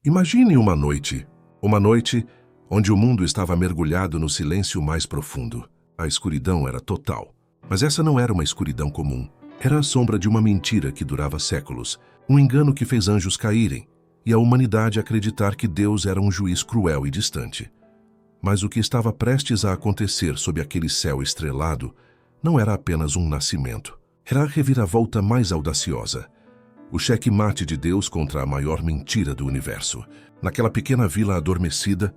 Imagine uma noite onde o mundo estava mergulhado no silêncio mais profundo. A escuridão era total. Mas essa não era uma escuridão comum. Era a sombra de uma mentira que durava séculos, um engano que fez anjos caírem, e a humanidade acreditar que Deus era um juiz cruel e distante. Mas o que estava prestes a acontecer sob aquele céu estrelado não era apenas um nascimento. Era a reviravolta mais audaciosa. O xeque-mate de Deus contra a maior mentira do universo. Naquela pequena vila adormecida,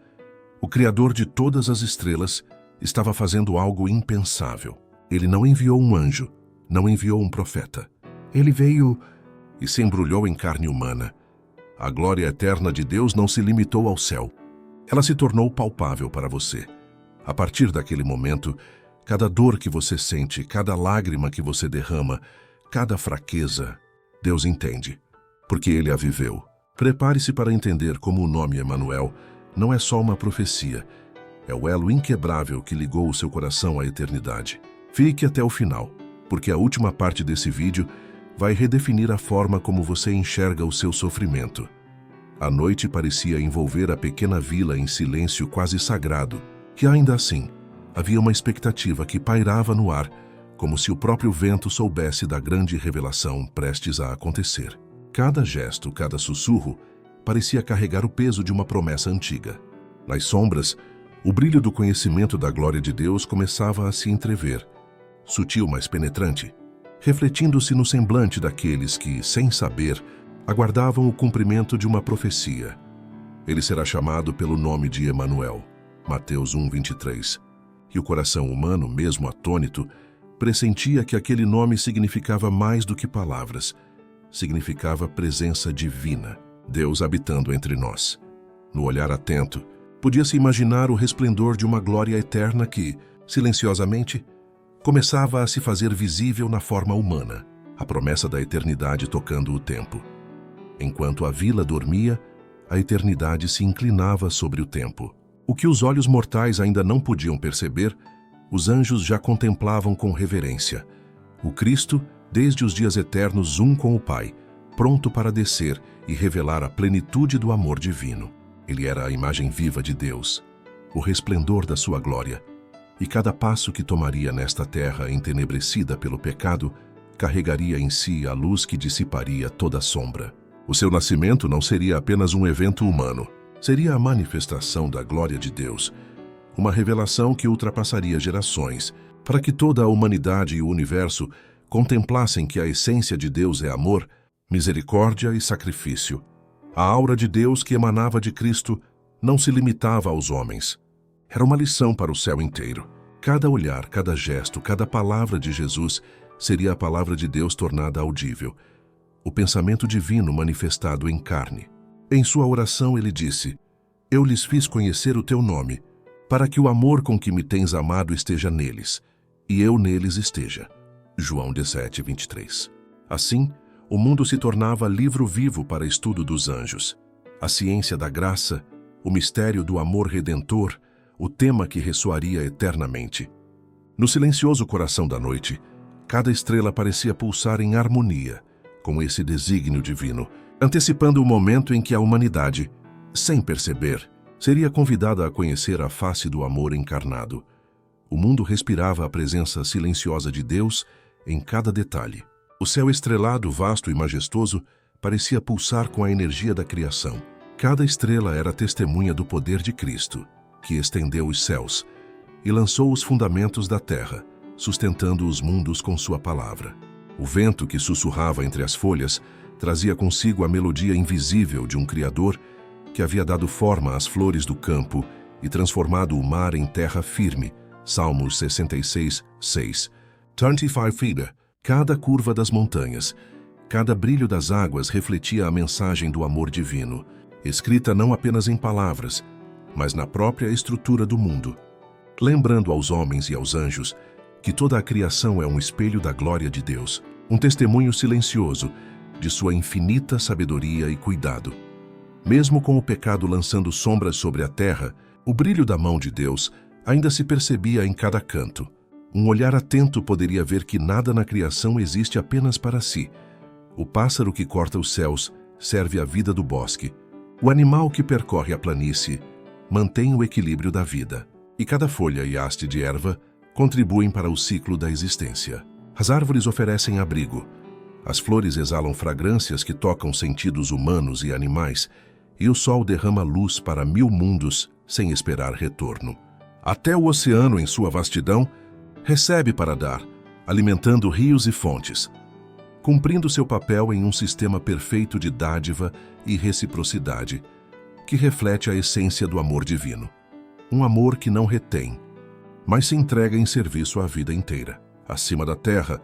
o Criador de todas as estrelas estava fazendo algo impensável. Ele não enviou um anjo, não enviou um profeta. Ele veio e se embrulhou em carne humana. A glória eterna de Deus não se limitou ao céu. Ela se tornou palpável para você. A partir daquele momento, cada dor que você sente, cada lágrima que você derrama, cada fraqueza, Deus entende, porque Ele a viveu. Prepare-se para entender como o nome Emanuel não é só uma profecia, é o elo inquebrável que ligou o seu coração à eternidade. Fique até o final, porque a última parte desse vídeo vai redefinir a forma como você enxerga o seu sofrimento. A noite parecia envolver a pequena vila em silêncio quase sagrado, que ainda assim havia uma expectativa que pairava no ar, como se o próprio vento soubesse da grande revelação prestes a acontecer. Cada gesto, cada sussurro, parecia carregar o peso de uma promessa antiga. Nas sombras, o brilho do conhecimento da glória de Deus começava a se entrever, sutil, mas penetrante, refletindo-se no semblante daqueles que, sem saber, aguardavam o cumprimento de uma profecia. Ele será chamado pelo nome de Emanuel, Mateus 1:23. E o coração humano, mesmo atônito, pressentia que aquele nome significava mais do que palavras. Significava presença divina, Deus habitando entre nós. No olhar atento, podia-se imaginar o resplendor de uma glória eterna que, silenciosamente, começava a se fazer visível na forma humana, a promessa da eternidade tocando o tempo. Enquanto a vila dormia, a eternidade se inclinava sobre o tempo. O que os olhos mortais ainda não podiam perceber, os anjos já contemplavam com reverência. O Cristo, desde os dias eternos, um com o Pai, pronto para descer e revelar a plenitude do amor divino. Ele era a imagem viva de Deus, o resplendor da sua glória, e cada passo que tomaria nesta terra entenebrecida pelo pecado carregaria em si a luz que dissiparia toda a sombra. O seu nascimento não seria apenas um evento humano, seria a manifestação da glória de Deus, uma revelação que ultrapassaria gerações, para que toda a humanidade e o universo contemplassem que a essência de Deus é amor, misericórdia e sacrifício. A aura de Deus que emanava de Cristo não se limitava aos homens. Era uma lição para o céu inteiro. Cada olhar, cada gesto, cada palavra de Jesus seria a palavra de Deus tornada audível, o pensamento divino manifestado em carne. Em sua oração ele disse: "Eu lhes fiz conhecer o teu nome, para que o amor com que me tens amado esteja neles, e eu neles esteja." João 17:23. Assim, o mundo se tornava livro vivo para estudo dos anjos. A ciência da graça, o mistério do amor redentor, o tema que ressoaria eternamente. No silencioso coração da noite, cada estrela parecia pulsar em harmonia com esse desígnio divino, antecipando o momento em que a humanidade, sem perceber, seria convidada a conhecer a face do amor encarnado. O mundo respirava a presença silenciosa de Deus em cada detalhe. O céu estrelado, vasto e majestoso, parecia pulsar com a energia da criação. Cada estrela era testemunha do poder de Cristo, que estendeu os céus e lançou os fundamentos da terra, sustentando os mundos com sua palavra. O vento que sussurrava entre as folhas trazia consigo a melodia invisível de um Criador que havia dado forma às flores do campo e transformado o mar em terra firme. Salmos 66:6. 25 feet. Cada curva das montanhas, cada brilho das águas refletia a mensagem do amor divino, escrita não apenas em palavras, mas na própria estrutura do mundo, lembrando aos homens e aos anjos que toda a criação é um espelho da glória de Deus, um testemunho silencioso de sua infinita sabedoria e cuidado. Mesmo com o pecado lançando sombras sobre a terra, o brilho da mão de Deus ainda se percebia em cada canto. Um olhar atento poderia ver que nada na criação existe apenas para si. O pássaro que corta os céus serve à vida do bosque. O animal que percorre a planície mantém o equilíbrio da vida, e cada folha e haste de erva contribuem para o ciclo da existência. As árvores oferecem abrigo, as flores exalam fragrâncias que tocam sentidos humanos e animais, e o sol derrama luz para 1000 mundos sem esperar retorno. Até o oceano, em sua vastidão, recebe para dar, alimentando rios e fontes, cumprindo seu papel em um sistema perfeito de dádiva e reciprocidade, que reflete a essência do amor divino. Um amor que não retém, mas se entrega em serviço à vida inteira. Acima da terra,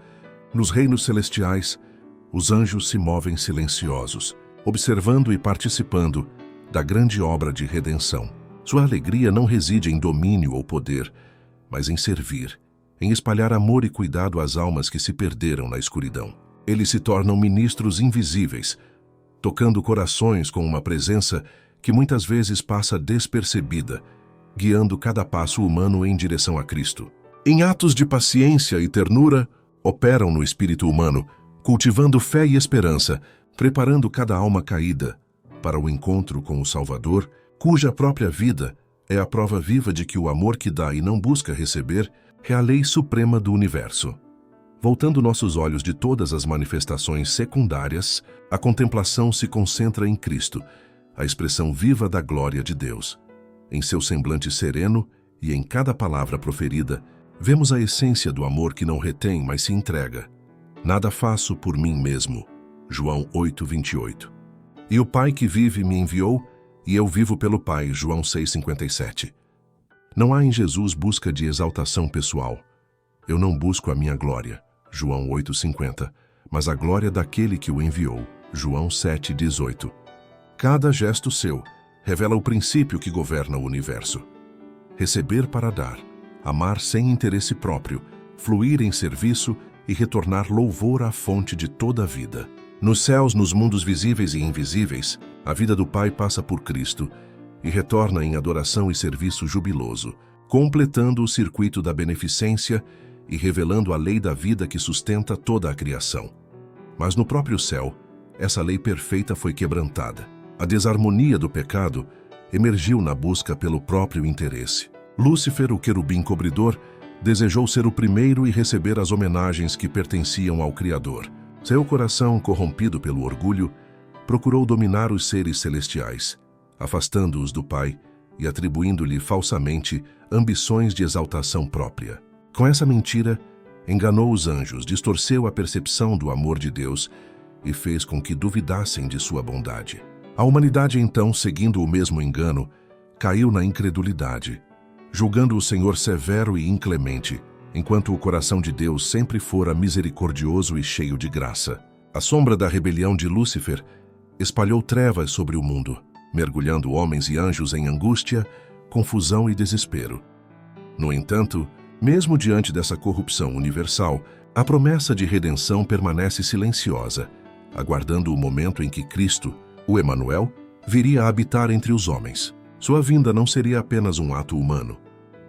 nos reinos celestiais, os anjos se movem silenciosos, observando e participando da grande obra de redenção. Sua alegria não reside em domínio ou poder, mas em servir, em espalhar amor e cuidado às almas que se perderam na escuridão. Eles se tornam ministros invisíveis, tocando corações com uma presença que muitas vezes passa despercebida, guiando cada passo humano em direção a Cristo. Em atos de paciência e ternura, operam no espírito humano, cultivando fé e esperança, preparando cada alma caída para o encontro com o Salvador, cuja própria vida é a prova viva de que o amor que dá e não busca receber é a lei suprema do universo. Voltando nossos olhos de todas as manifestações secundárias, a contemplação se concentra em Cristo, a expressão viva da glória de Deus. Em seu semblante sereno e em cada palavra proferida, vemos a essência do amor que não retém, mas se entrega. Nada faço por mim mesmo. João 8:28. E o Pai que vive me enviou, e eu vivo pelo Pai. João 6:57. Não há em Jesus busca de exaltação pessoal. Eu não busco a minha glória. João 8:50. Mas a glória daquele que o enviou. João 7:18. Cada gesto seu revela o princípio que governa o universo. Receber para dar, amar sem interesse próprio, fluir em serviço e retornar louvor à fonte de toda a vida. Nos céus, nos mundos visíveis e invisíveis, a vida do Pai passa por Cristo e retorna em adoração e serviço jubiloso, completando o circuito da beneficência e revelando a lei da vida que sustenta toda a criação. Mas no próprio céu, essa lei perfeita foi quebrantada. A desarmonia do pecado emergiu na busca pelo próprio interesse. Lúcifer, o querubim cobridor, desejou ser o primeiro e receber as homenagens que pertenciam ao Criador. Seu coração, corrompido pelo orgulho, procurou dominar os seres celestiais, afastando-os do Pai e atribuindo-lhe falsamente ambições de exaltação própria. Com essa mentira, enganou os anjos, distorceu a percepção do amor de Deus e fez com que duvidassem de sua bondade. A humanidade, então, seguindo o mesmo engano, caiu na incredulidade, julgando o Senhor severo e inclemente, enquanto o coração de Deus sempre fora misericordioso e cheio de graça. A sombra da rebelião de Lúcifer espalhou trevas sobre o mundo, mergulhando homens e anjos em angústia, confusão e desespero. No entanto, mesmo diante dessa corrupção universal, a promessa de redenção permanece silenciosa, aguardando o momento em que Cristo, o Emanuel, viria a habitar entre os homens. Sua vinda não seria apenas um ato humano,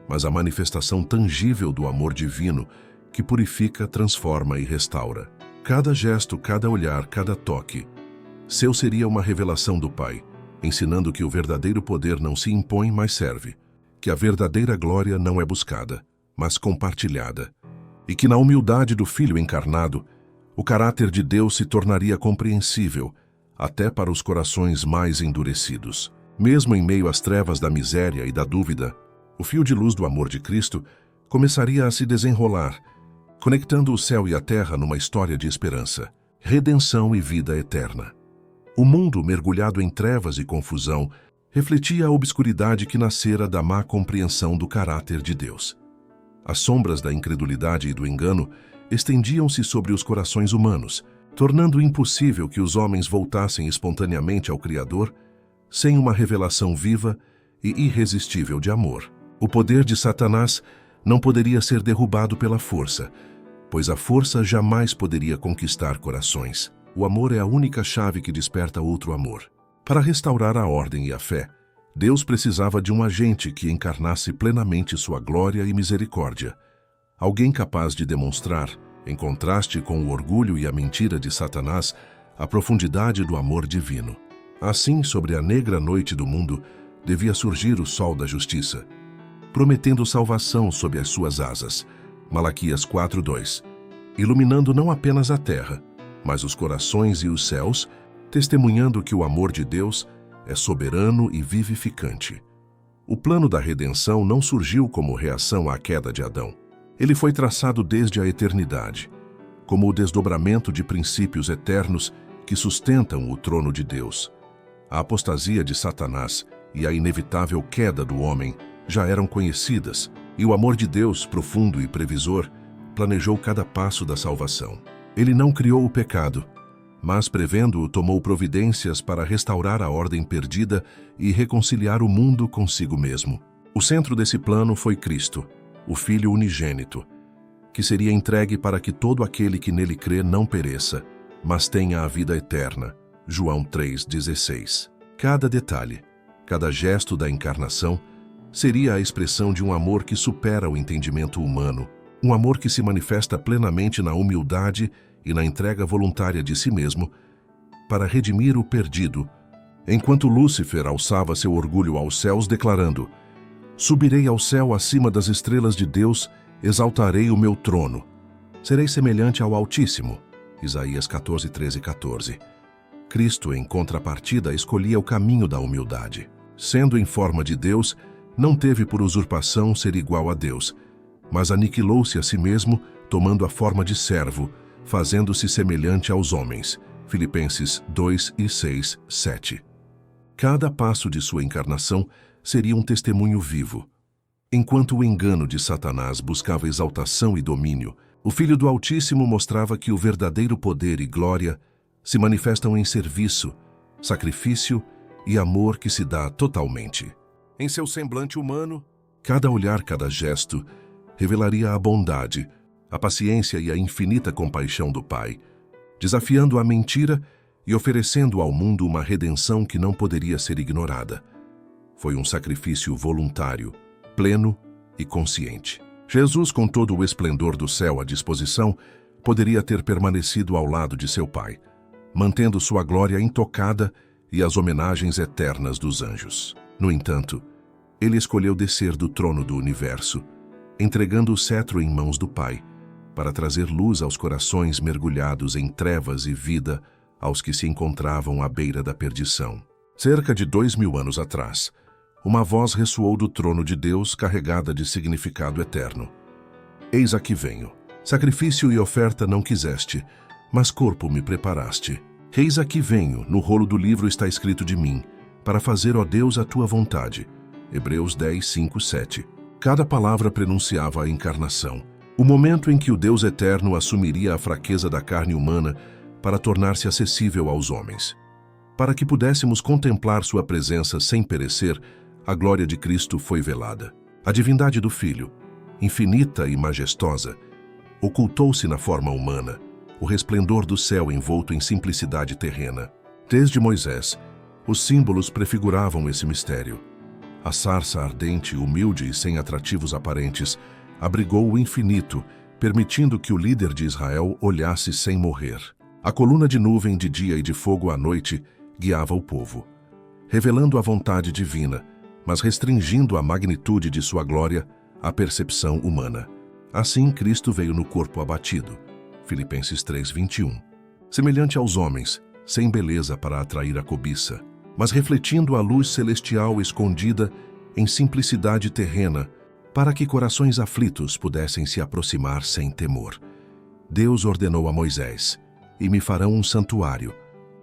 mas a manifestação tangível do amor divino que purifica, transforma e restaura. Cada gesto, cada olhar, cada toque, seu seria uma revelação do Pai, ensinando que o verdadeiro poder não se impõe, mas serve, que a verdadeira glória não é buscada, mas compartilhada, e que na humildade do Filho encarnado, o caráter de Deus se tornaria compreensível até para os corações mais endurecidos. Mesmo em meio às trevas da miséria e da dúvida, o fio de luz do amor de Cristo começaria a se desenrolar, conectando o céu e a terra numa história de esperança, redenção e vida eterna. O mundo, mergulhado em trevas e confusão, refletia a obscuridade que nascera da má compreensão do caráter de Deus. As sombras da incredulidade e do engano estendiam-se sobre os corações humanos, tornando impossível que os homens voltassem espontaneamente ao Criador sem uma revelação viva e irresistível de amor. O poder de Satanás não poderia ser derrubado pela força, pois a força jamais poderia conquistar corações. O amor é a única chave que desperta outro amor. Para restaurar a ordem e a fé, Deus precisava de um agente que encarnasse plenamente sua glória e misericórdia, alguém capaz de demonstrar, em contraste com o orgulho e a mentira de Satanás, a profundidade do amor divino. Assim, sobre a negra noite do mundo, devia surgir o sol da justiça, prometendo salvação sob as suas asas. Malaquias 4:2. Iluminando não apenas a terra, mas os corações e os céus, testemunhando que o amor de Deus é soberano e vivificante. O plano da redenção não surgiu como reação à queda de Adão. Ele foi traçado desde a eternidade, como o desdobramento de princípios eternos que sustentam o trono de Deus. A apostasia de Satanás e a inevitável queda do homem já eram conhecidas, e o amor de Deus, profundo e previsor, planejou cada passo da salvação. Ele não criou o pecado, mas, prevendo-o, tomou providências para restaurar a ordem perdida e reconciliar o mundo consigo mesmo. O centro desse plano foi Cristo, o Filho unigênito, que seria entregue para que todo aquele que nele crê não pereça, mas tenha a vida eterna. João 3,16. Cada detalhe, cada gesto da encarnação, seria a expressão de um amor que supera o entendimento humano, um amor que se manifesta plenamente na humildade e na entrega voluntária de si mesmo para redimir o perdido, enquanto Lúcifer alçava seu orgulho aos céus, declarando: "Subirei ao céu acima das estrelas de Deus, exaltarei o meu trono. Serei semelhante ao Altíssimo." Isaías 14:13-14. Cristo, em contrapartida, escolhia o caminho da humildade. Sendo em forma de Deus, não teve por usurpação ser igual a Deus, mas aniquilou-se a si mesmo, tomando a forma de servo, fazendo-se semelhante aos homens. Filipenses 2:6, 7. Cada passo de sua encarnação seria um testemunho vivo. Enquanto o engano de Satanás buscava exaltação e domínio, o Filho do Altíssimo mostrava que o verdadeiro poder e glória se manifestam em serviço, sacrifício e amor que se dá totalmente. Em seu semblante humano, cada olhar, cada gesto, revelaria a bondade, a paciência e a infinita compaixão do Pai, desafiando a mentira e oferecendo ao mundo uma redenção que não poderia ser ignorada. Foi um sacrifício voluntário, pleno e consciente. Jesus, com todo o esplendor do céu à disposição, poderia ter permanecido ao lado de seu Pai, mantendo sua glória intocada e as homenagens eternas dos anjos. No entanto, ele escolheu descer do trono do universo, entregando o cetro em mãos do Pai, para trazer luz aos corações mergulhados em trevas e vida aos que se encontravam à beira da perdição. Cerca de 2000 anos atrás, uma voz ressoou do trono de Deus carregada de significado eterno. "Eis aqui venho. Sacrifício e oferta não quiseste, mas corpo me preparaste. Eis aqui venho, no rolo do livro está escrito de mim, para fazer, ó Deus, a tua vontade." Hebreus 10:5-7. Cada palavra prenunciava a encarnação, o momento em que o Deus eterno assumiria a fraqueza da carne humana para tornar-se acessível aos homens. Para que pudéssemos contemplar sua presença sem perecer, a glória de Cristo foi velada. A divindade do Filho, infinita e majestosa, ocultou-se na forma humana, o resplendor do céu envolto em simplicidade terrena. Desde Moisés, os símbolos prefiguravam esse mistério. A sarça ardente, humilde e sem atrativos aparentes, abrigou o infinito, permitindo que o líder de Israel olhasse sem morrer. A coluna de nuvem de dia e de fogo à noite guiava o povo, revelando a vontade divina, mas restringindo a magnitude de sua glória à percepção humana. Assim, Cristo veio no corpo abatido. Filipenses 3:21. Semelhante aos homens, sem beleza para atrair a cobiça, mas refletindo a luz celestial escondida em simplicidade terrena, para que corações aflitos pudessem se aproximar sem temor. Deus ordenou a Moisés: "E me farão um santuário,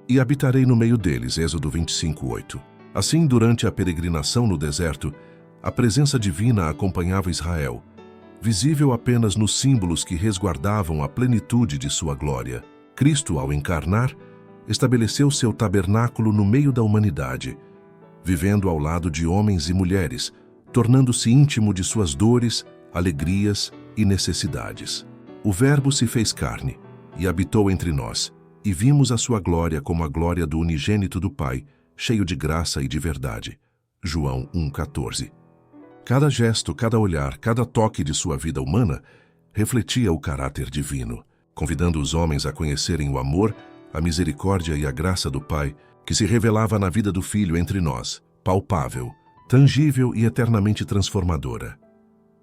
e habitarei no meio deles." Êxodo 25:8. Assim, durante a peregrinação no deserto, a presença divina acompanhava Israel, visível apenas nos símbolos que resguardavam a plenitude de sua glória. Cristo, ao encarnar, estabeleceu seu tabernáculo no meio da humanidade, vivendo ao lado de homens e mulheres, tornando-se íntimo de suas dores, alegrias e necessidades. O Verbo se fez carne e habitou entre nós, e vimos a sua glória como a glória do unigênito do Pai, cheio de graça e de verdade. João 1:14. Cada gesto, cada olhar, cada toque de sua vida humana refletia o caráter divino, convidando os homens a conhecerem o amor, a misericórdia e a graça do Pai, que se revelava na vida do Filho entre nós, palpável, tangível e eternamente transformadora.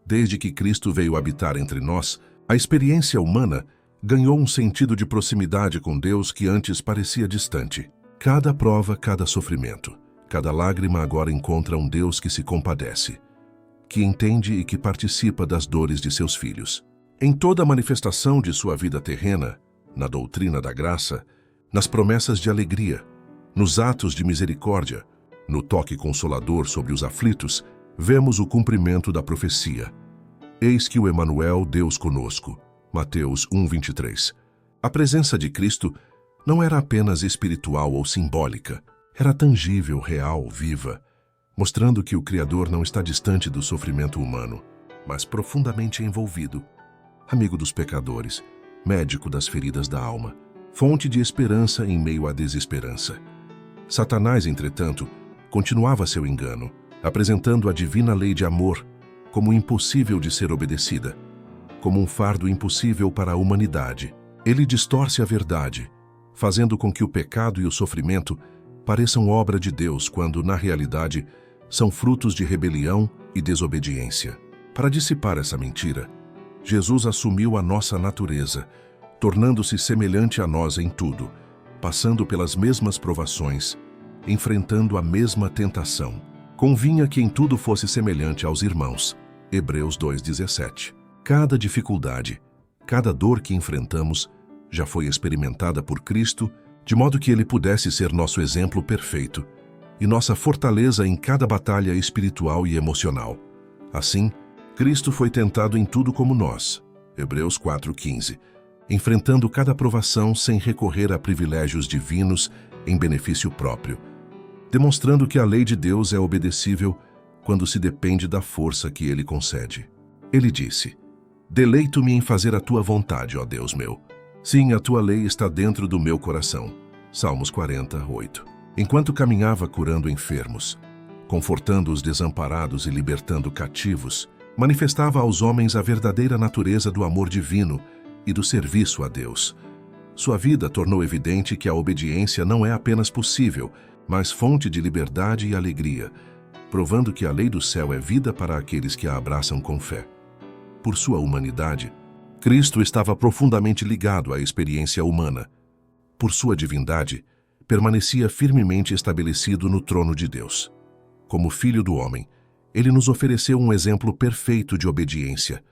Desde que Cristo veio habitar entre nós, a experiência humana ganhou um sentido de proximidade com Deus que antes parecia distante. Cada prova, cada sofrimento, cada lágrima agora encontra um Deus que se compadece, que entende e que participa das dores de seus filhos. Em toda a manifestação de sua vida terrena, na doutrina da graça, nas promessas de alegria, nos atos de misericórdia, no toque consolador sobre os aflitos, vemos o cumprimento da profecia. Eis que o Emanuel, Deus conosco. Mateus 1:23. A presença de Cristo não era apenas espiritual ou simbólica, era tangível, real, viva, mostrando que o Criador não está distante do sofrimento humano, mas profundamente envolvido. Amigo dos pecadores, médico das feridas da alma, fonte de esperança em meio à desesperança. Satanás, entretanto, continuava seu engano, apresentando a divina lei de amor como impossível de ser obedecida, como um fardo impossível para a humanidade. Ele distorce a verdade, fazendo com que o pecado e o sofrimento pareçam obra de Deus quando, na realidade, são frutos de rebelião e desobediência. Para dissipar essa mentira, Jesus assumiu a nossa natureza, tornando-se semelhante a nós em tudo, passando pelas mesmas provações, enfrentando a mesma tentação. Convinha que em tudo fosse semelhante aos irmãos. Hebreus 2:17. Cada dificuldade, cada dor que enfrentamos, já foi experimentada por Cristo, de modo que Ele pudesse ser nosso exemplo perfeito e nossa fortaleza em cada batalha espiritual e emocional. Assim, Cristo foi tentado em tudo como nós. Hebreus 4:15. Enfrentando cada provação sem recorrer a privilégios divinos em benefício próprio, demonstrando que a lei de Deus é obedecível quando se depende da força que Ele concede. Ele disse: Deleito-me em fazer a tua vontade, ó Deus meu. Sim, a tua lei está dentro do meu coração. Salmos 40:8. Enquanto caminhava curando enfermos, confortando os desamparados e libertando cativos, manifestava aos homens a verdadeira natureza do amor divino e do serviço a Deus. Sua vida tornou evidente que a obediência não é apenas possível, mas fonte de liberdade e alegria, provando que a lei do céu é vida para aqueles que a abraçam com fé. Por sua humanidade, Cristo estava profundamente ligado à experiência humana. Por sua divindade, permanecia firmemente estabelecido no trono de Deus. Como Filho do homem, Ele nos ofereceu um exemplo perfeito de obediência.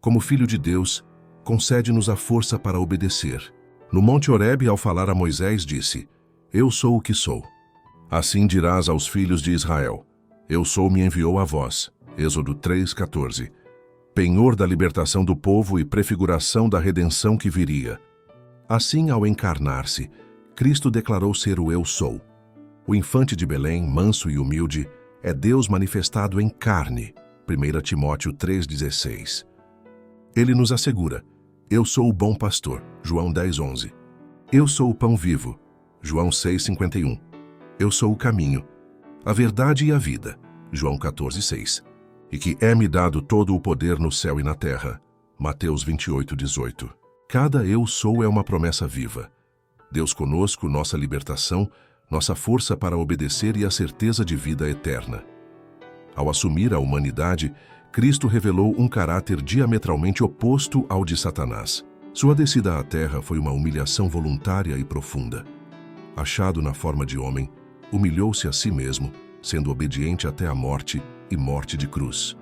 Como Filho de Deus, concede-nos a força para obedecer. No Monte Horebe, ao falar a Moisés, disse: Eu sou o que sou. Assim dirás aos filhos de Israel: Eu sou me enviou a vós. Êxodo 3:14. Penhor da libertação do povo e prefiguração da redenção que viria. Assim, ao encarnar-se, Cristo declarou ser o Eu Sou. O infante de Belém, manso e humilde, é Deus manifestado em carne. 1 Timóteo 3:16. Ele nos assegura: Eu sou o bom pastor. João 10:11. Eu sou o pão vivo. João 6:51. Eu sou o caminho, a verdade e a vida. João 14:6. E que é-me dado todo o poder no céu e na terra. Mateus 28:18. Cada eu sou é uma promessa viva. Deus conosco, nossa libertação, nossa força para obedecer e a certeza de vida eterna. Ao assumir a humanidade, Cristo revelou um caráter diametralmente oposto ao de Satanás. Sua descida à terra foi uma humilhação voluntária e profunda. Achado na forma de homem, humilhou-se a si mesmo, sendo obediente até a morte e morte de cruz.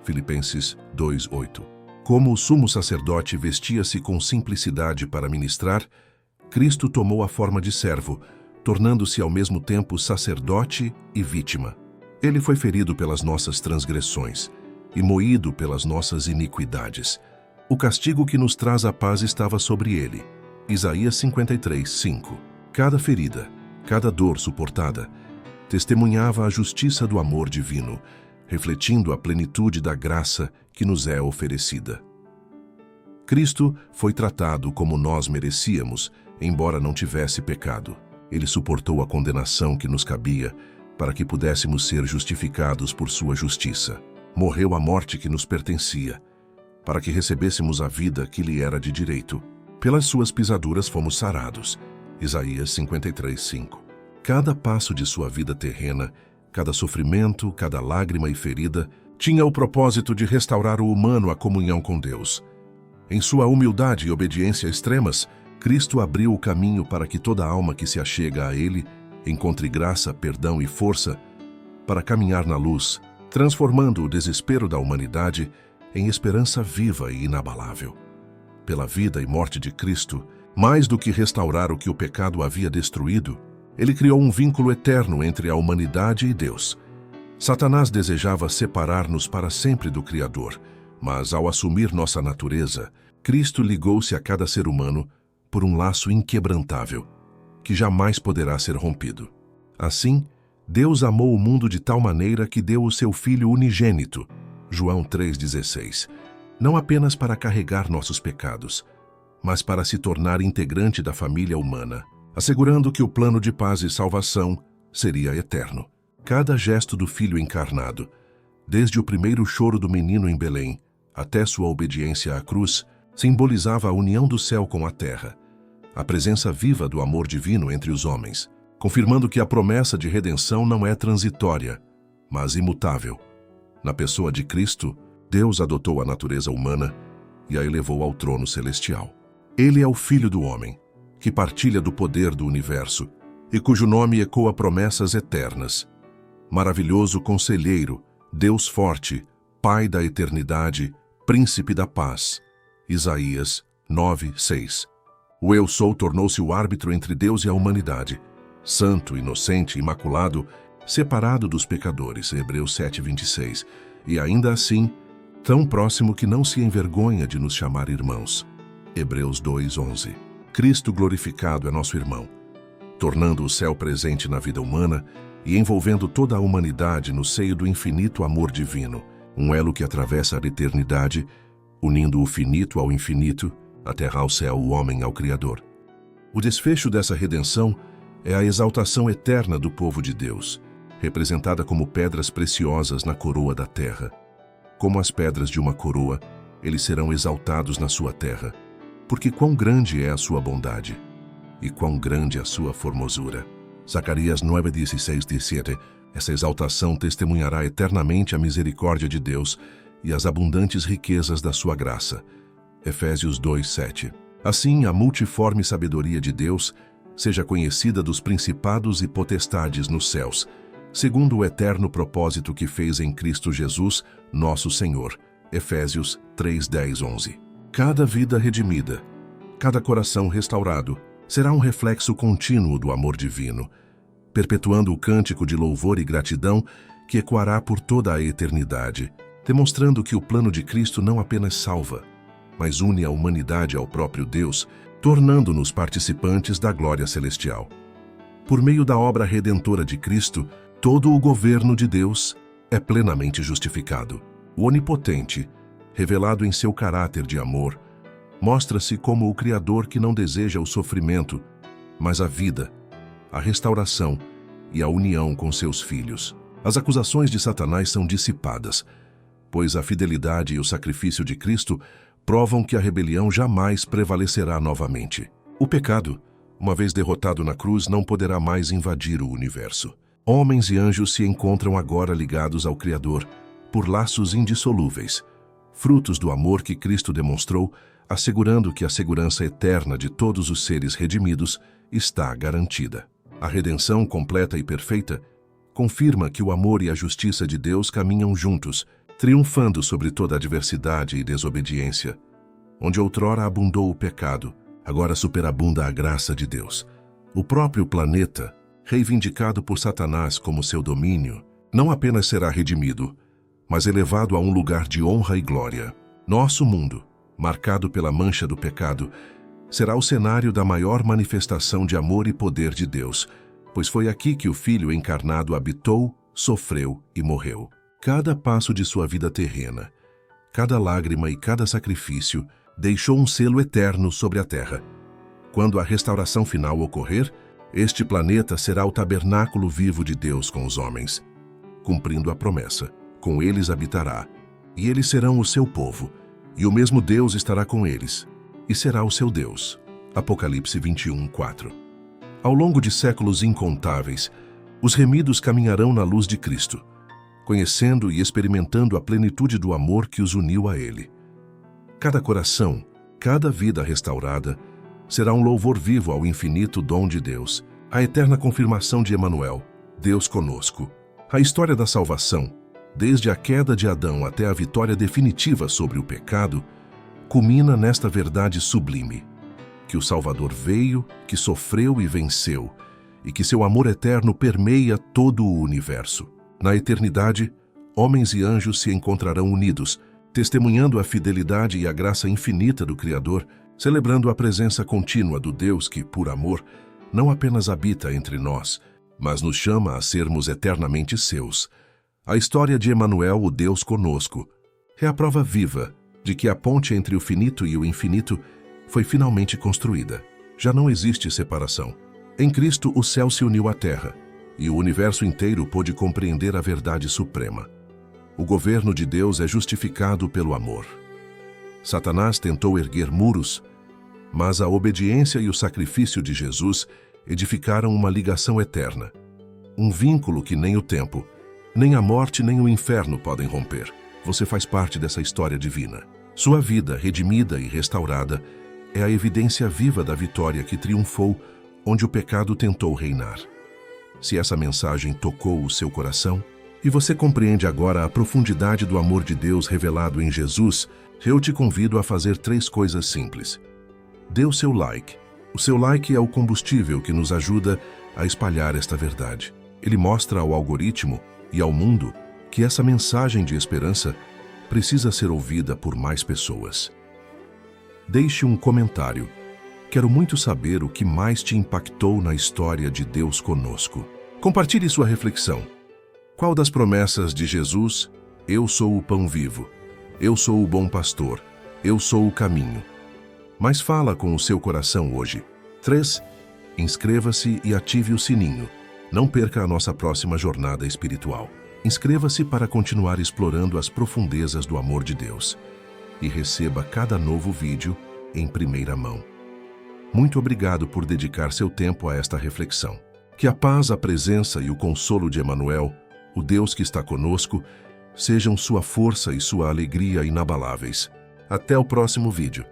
Filipenses 2:8. Como o sumo sacerdote vestia-se com simplicidade para ministrar, Cristo tomou a forma de servo, tornando-se ao mesmo tempo sacerdote e vítima. Ele foi ferido pelas nossas transgressões e moído pelas nossas iniquidades. O castigo que nos traz a paz estava sobre ele. Isaías 53:5. Cada ferida, cada dor suportada, testemunhava a justiça do amor divino, refletindo a plenitude da graça que nos é oferecida. Cristo foi tratado como nós merecíamos, embora não tivesse pecado. Ele suportou a condenação que nos cabia para que pudéssemos ser justificados por sua justiça. Morreu a morte que nos pertencia, para que recebêssemos a vida que lhe era de direito. Pelas suas pisaduras fomos sarados. Isaías 53:5. Cada passo de sua vida terrena, cada sofrimento, cada lágrima e ferida, tinha o propósito de restaurar o humano à comunhão com Deus. Em sua humildade e obediência extremas, Cristo abriu o caminho para que toda alma que se achega a Ele encontre graça, perdão e força para caminhar na luz, transformando o desespero da humanidade em esperança viva e inabalável. Pela vida e morte de Cristo, mais do que restaurar o que o pecado havia destruído, ele criou um vínculo eterno entre a humanidade e Deus. Satanás desejava separar-nos para sempre do Criador, mas ao assumir nossa natureza, Cristo ligou-se a cada ser humano por um laço inquebrantável, que jamais poderá ser rompido. Assim, Deus amou o mundo de tal maneira que deu o seu Filho unigênito, João 3,16, não apenas para carregar nossos pecados, mas para se tornar integrante da família humana, assegurando que o plano de paz e salvação seria eterno. Cada gesto do Filho encarnado, desde o primeiro choro do menino em Belém até sua obediência à cruz, simbolizava a união do céu com a terra, a presença viva do amor divino entre os homens, confirmando que a promessa de redenção não é transitória, mas imutável. Na pessoa de Cristo, Deus adotou a natureza humana e a elevou ao trono celestial. Ele é o Filho do homem, que partilha do poder do universo e cujo nome ecoa promessas eternas. Maravilhoso Conselheiro, Deus Forte, Pai da Eternidade, Príncipe da Paz. Isaías 9:6. O Eu Sou tornou-se o árbitro entre Deus e a humanidade, santo, inocente, imaculado, separado dos pecadores. Hebreus 7:26. E ainda assim, tão próximo que não se envergonha de nos chamar irmãos. Hebreus 2:11. Cristo glorificado é nosso irmão, tornando o céu presente na vida humana e envolvendo toda a humanidade no seio do infinito amor divino, um elo que atravessa a eternidade, unindo o finito ao infinito, a terra ao céu, o homem ao Criador. O desfecho dessa redenção é a exaltação eterna do povo de Deus, representada como pedras preciosas na coroa da terra. Como as pedras de uma coroa, eles serão exaltados na sua terra, porque quão grande é a sua bondade e quão grande a sua formosura. Zacarias 9:16-17. Essa exaltação testemunhará eternamente a misericórdia de Deus e as abundantes riquezas da sua graça. Efésios 2:7. Assim, a multiforme sabedoria de Deus seja conhecida dos principados e potestades nos céus, segundo o eterno propósito que fez em Cristo Jesus, nosso Senhor. Efésios 3:10-11. Cada vida redimida, cada coração restaurado, será um reflexo contínuo do amor divino, perpetuando o cântico de louvor e gratidão que ecoará por toda a eternidade, demonstrando que o plano de Cristo não apenas salva, mas une a humanidade ao próprio Deus, tornando-nos participantes da glória celestial. Por meio da obra redentora de Cristo, todo o governo de Deus é plenamente justificado. O Onipotente, revelado em seu caráter de amor, mostra-se como o Criador que não deseja o sofrimento, mas a vida, a restauração e a união com seus filhos. As acusações de Satanás são dissipadas, pois a fidelidade e o sacrifício de Cristo provam que a rebelião jamais prevalecerá novamente. O pecado, uma vez derrotado na cruz, não poderá mais invadir o universo. Homens e anjos se encontram agora ligados ao Criador por laços indissolúveis, frutos do amor que Cristo demonstrou, assegurando que a segurança eterna de todos os seres redimidos está garantida. A redenção completa e perfeita confirma que o amor e a justiça de Deus caminham juntos, triunfando sobre toda adversidade e desobediência. Onde outrora abundou o pecado, agora superabunda a graça de Deus. O próprio planeta, reivindicado por Satanás como seu domínio, não apenas será redimido, mas elevado a um lugar de honra e glória. Nosso mundo, marcado pela mancha do pecado, será o cenário da maior manifestação de amor e poder de Deus, pois foi aqui que o Filho encarnado habitou, sofreu e morreu. Cada passo de sua vida terrena, cada lágrima e cada sacrifício deixou um selo eterno sobre a terra. Quando a restauração final ocorrer, este planeta será o tabernáculo vivo de Deus com os homens, cumprindo a promessa. Com eles habitará, e eles serão o seu povo, e o mesmo Deus estará com eles, e será o seu Deus. Apocalipse 21:4. Ao longo de séculos incontáveis, os remidos caminharão na luz de Cristo, conhecendo e experimentando a plenitude do amor que os uniu a Ele. Cada coração, cada vida restaurada, será um louvor vivo ao infinito dom de Deus, a eterna confirmação de Emanuel, Deus conosco. A história da salvação, desde a queda de Adão até a vitória definitiva sobre o pecado, culmina nesta verdade sublime, que o Salvador veio, que sofreu e venceu, e que seu amor eterno permeia todo o universo. Na eternidade, homens e anjos se encontrarão unidos, testemunhando a fidelidade e a graça infinita do Criador, celebrando a presença contínua do Deus que, por amor, não apenas habita entre nós, mas nos chama a sermos eternamente seus. A história de Emanuel, o Deus conosco, é a prova viva de que a ponte entre o finito e o infinito foi finalmente construída. Já não existe separação. Em Cristo, o céu se uniu à terra, e o universo inteiro pôde compreender a verdade suprema. O governo de Deus é justificado pelo amor. Satanás tentou erguer muros, mas a obediência e o sacrifício de Jesus edificaram uma ligação eterna. Um vínculo que nem o tempo, nem a morte, nem o inferno podem romper. Você faz parte dessa história divina. Sua vida, redimida e restaurada, é a evidência viva da vitória que triunfou onde o pecado tentou reinar. Se essa mensagem tocou o seu coração, e você compreende agora a profundidade do amor de Deus revelado em Jesus, eu te convido a fazer 3 coisas simples. Dê o seu like. O seu like é o combustível que nos ajuda a espalhar esta verdade. Ele mostra ao algoritmo e ao mundo que essa mensagem de esperança precisa ser ouvida por mais pessoas. Deixe um comentário. Quero muito saber o que mais te impactou na história de Deus conosco. Compartilhe sua reflexão. Qual das promessas de Jesus, eu sou o pão vivo, eu sou o bom pastor, eu sou o caminho, mas fala com o seu coração hoje? 3. Inscreva-se e ative o sininho. Não perca a nossa próxima jornada espiritual. Inscreva-se para continuar explorando as profundezas do amor de Deus e receba cada novo vídeo em primeira mão. Muito obrigado por dedicar seu tempo a esta reflexão. Que a paz, a presença e o consolo de Emanuel, o Deus que está conosco, sejam sua força e sua alegria inabaláveis. Até o próximo vídeo.